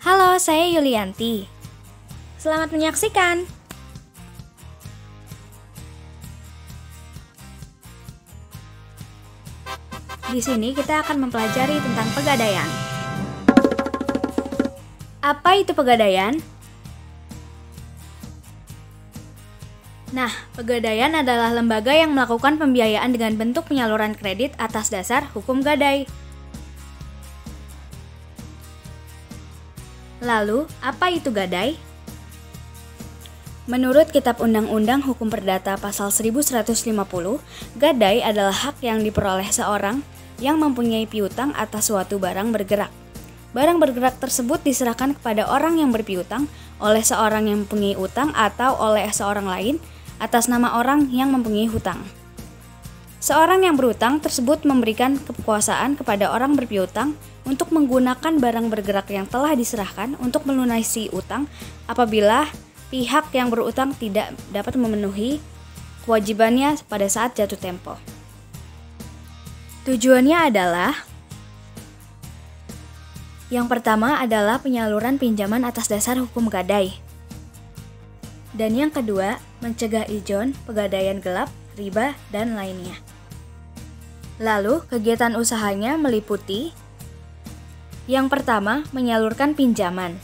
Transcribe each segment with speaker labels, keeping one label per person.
Speaker 1: Halo, saya Yulianti. Selamat menyaksikan. Di sini kita akan mempelajari tentang pegadaian. Apa itu pegadaian? Nah, pegadaian adalah lembaga yang melakukan pembiayaan dengan bentuk penyaluran kredit atas dasar hukum gadai. Lalu, apa itu gadai? Menurut Kitab Undang-Undang Hukum Perdata Pasal 1150, gadai adalah hak yang diperoleh seorang yang mempunyai piutang atas suatu barang bergerak. Barang bergerak tersebut diserahkan kepada orang yang berpiutang oleh seorang yang mempunyai utang atau oleh seorang lain atas nama orang yang mempunyai hutang. Seorang yang berutang tersebut memberikan kekuasaan kepada orang berpiutang untuk menggunakan barang bergerak yang telah diserahkan untuk melunasi utang apabila pihak yang berutang tidak dapat memenuhi kewajibannya pada saat jatuh tempo. Tujuannya adalah yang pertama adalah penyaluran pinjaman atas dasar hukum gadai. Dan yang kedua, mencegah ijon, pegadaian gelap, riba, dan lainnya. Lalu, kegiatan usahanya meliputi yang pertama, menyalurkan pinjaman.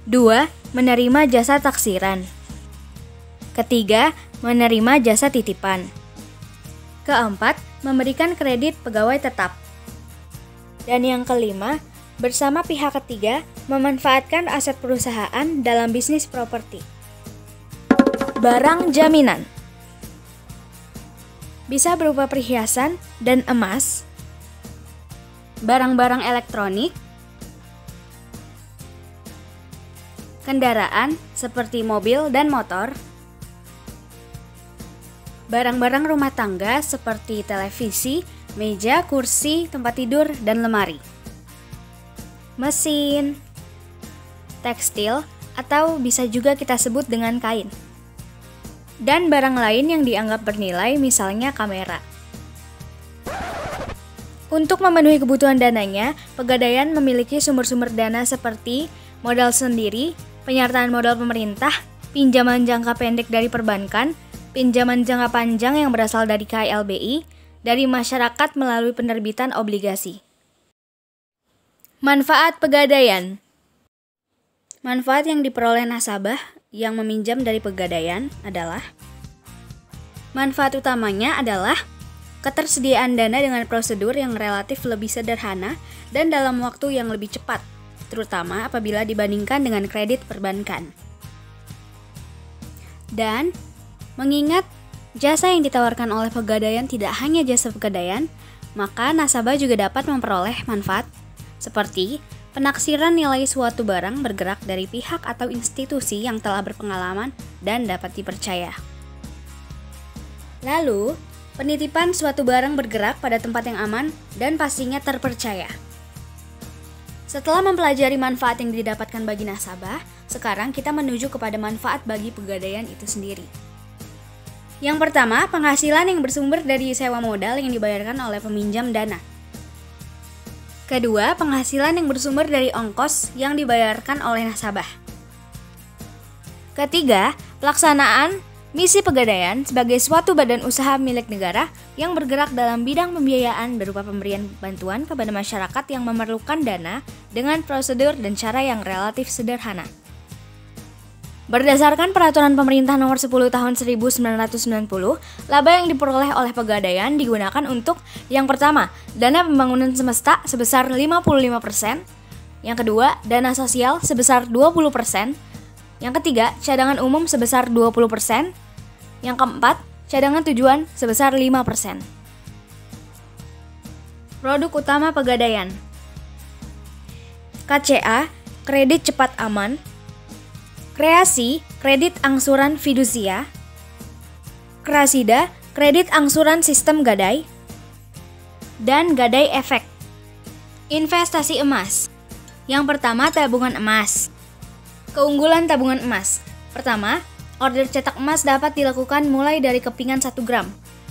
Speaker 1: 2. Menerima jasa taksiran. Ketiga, menerima jasa titipan. Keempat, memberikan kredit pegawai tetap. Dan yang kelima, bersama pihak ketiga, memanfaatkan aset perusahaan dalam bisnis properti. Barang jaminan bisa berupa perhiasan dan emas, barang-barang elektronik, kendaraan seperti mobil dan motor, barang-barang rumah tangga seperti televisi, meja, kursi, tempat tidur, dan lemari, mesin, tekstil, atau bisa juga kita sebut dengan kain, dan barang lain yang dianggap bernilai, misalnya kamera. Untuk memenuhi kebutuhan dananya, Pegadaian memiliki sumber-sumber dana seperti modal sendiri, penyertaan modal pemerintah, pinjaman jangka pendek dari perbankan, pinjaman jangka panjang yang berasal dari KLBI, dari masyarakat melalui penerbitan obligasi. Manfaat Pegadaian. Manfaat yang diperoleh nasabah yang meminjam dari Pegadaian adalah manfaat utamanya adalah ketersediaan dana dengan prosedur yang relatif lebih sederhana dan dalam waktu yang lebih cepat, terutama apabila dibandingkan dengan kredit perbankan. Dan mengingat jasa yang ditawarkan oleh Pegadaian tidak hanya jasa Pegadaian, maka nasabah juga dapat memperoleh manfaat seperti penaksiran nilai suatu barang bergerak dari pihak atau institusi yang telah berpengalaman dan dapat dipercaya. Lalu, penitipan suatu barang bergerak pada tempat yang aman dan pastinya terpercaya. Setelah mempelajari manfaat yang didapatkan bagi nasabah, sekarang kita menuju kepada manfaat bagi Pegadaian itu sendiri. Yang pertama, penghasilan yang bersumber dari sewa modal yang dibayarkan oleh peminjam dana. Kedua, penghasilan yang bersumber dari ongkos yang dibayarkan oleh nasabah. Ketiga, pelaksanaan misi Pegadaian sebagai suatu badan usaha milik negara yang bergerak dalam bidang pembiayaan berupa pemberian bantuan kepada masyarakat yang memerlukan dana dengan prosedur dan cara yang relatif sederhana. Berdasarkan Peraturan Pemerintah Nomor 10 Tahun 1990, laba yang diperoleh oleh Pegadaian digunakan untuk yang pertama, dana pembangunan semesta sebesar 55%, yang kedua, dana sosial sebesar 20%, yang ketiga, cadangan umum sebesar 20%, yang keempat, cadangan tujuan sebesar 5%. Produk utama Pegadaian: KCA, kredit cepat aman; Kreasi, kredit angsuran fidusia; Krasida, kredit angsuran sistem gadai; dan Gadai Efek. Investasi emas. Yang pertama, tabungan emas. Keunggulan tabungan emas. Pertama, order cetak emas dapat dilakukan mulai dari kepingan 1 gram.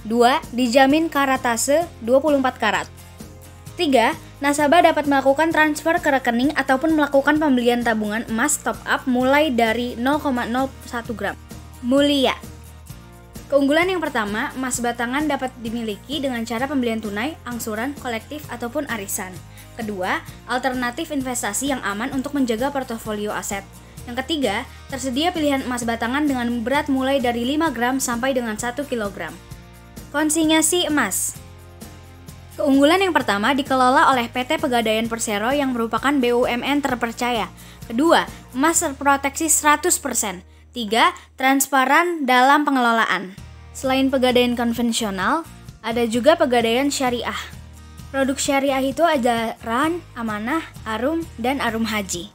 Speaker 1: 2. Dijamin karatase 24 karat. 3. Nasabah dapat melakukan transfer ke rekening ataupun melakukan pembelian tabungan emas top up mulai dari 0,01 gram. Mulia. Keunggulan yang pertama, emas batangan dapat dimiliki dengan cara pembelian tunai, angsuran, kolektif, ataupun arisan. Kedua, alternatif investasi yang aman untuk menjaga portofolio aset. Yang ketiga, tersedia pilihan emas batangan dengan berat mulai dari 5 gram sampai dengan 1 kilogram. Konsinyasi emas. Keunggulan yang pertama dikelola oleh PT Pegadaian Persero yang merupakan BUMN terpercaya. Kedua, emas terproteksi 100%. 3. Transparan dalam pengelolaan. Selain pegadaian konvensional, ada juga pegadaian syariah. Produk syariah itu ada Ran, Amanah, Arum, dan Arum Haji.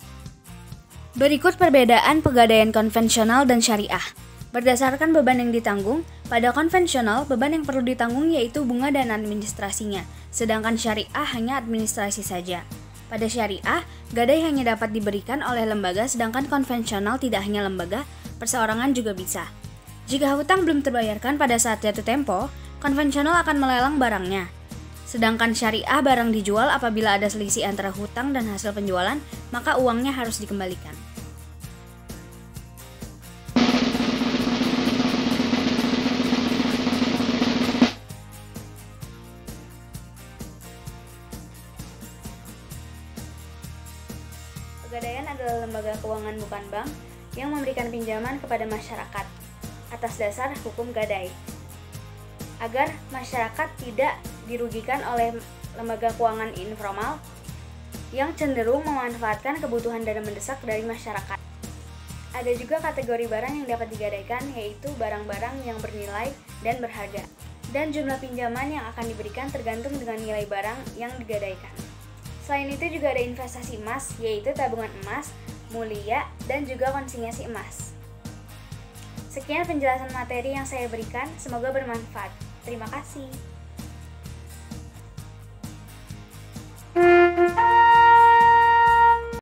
Speaker 1: Berikut perbedaan pegadaian konvensional dan syariah. Berdasarkan beban yang ditanggung, pada konvensional beban yang perlu ditanggung yaitu bunga dan administrasinya, sedangkan syariah hanya administrasi saja. Pada syariah, gadai hanya dapat diberikan oleh lembaga, sedangkan konvensional tidak hanya lembaga, perseorangan juga bisa. Jika hutang belum terbayarkan pada saat jatuh tempo, konvensional akan melelang barangnya. Sedangkan syariah barang dijual apabila ada selisih antara hutang dan hasil penjualan, maka uangnya harus dikembalikan. Pegadaian adalah lembaga keuangan bukan bank yang memberikan pinjaman kepada masyarakat atas dasar hukum gadai, agar masyarakat tidak dirugikan oleh lembaga keuangan informal yang cenderung memanfaatkan kebutuhan dana mendesak dari masyarakat. Ada juga kategori barang yang dapat digadaikan, yaitu barang-barang yang bernilai dan berharga, dan jumlah pinjaman yang akan diberikan tergantung dengan nilai barang yang digadaikan. Selain itu juga ada investasi emas, yaitu tabungan emas, mulia, dan juga konsinyasi emas. Sekian penjelasan materi yang saya berikan, semoga bermanfaat. Terima kasih.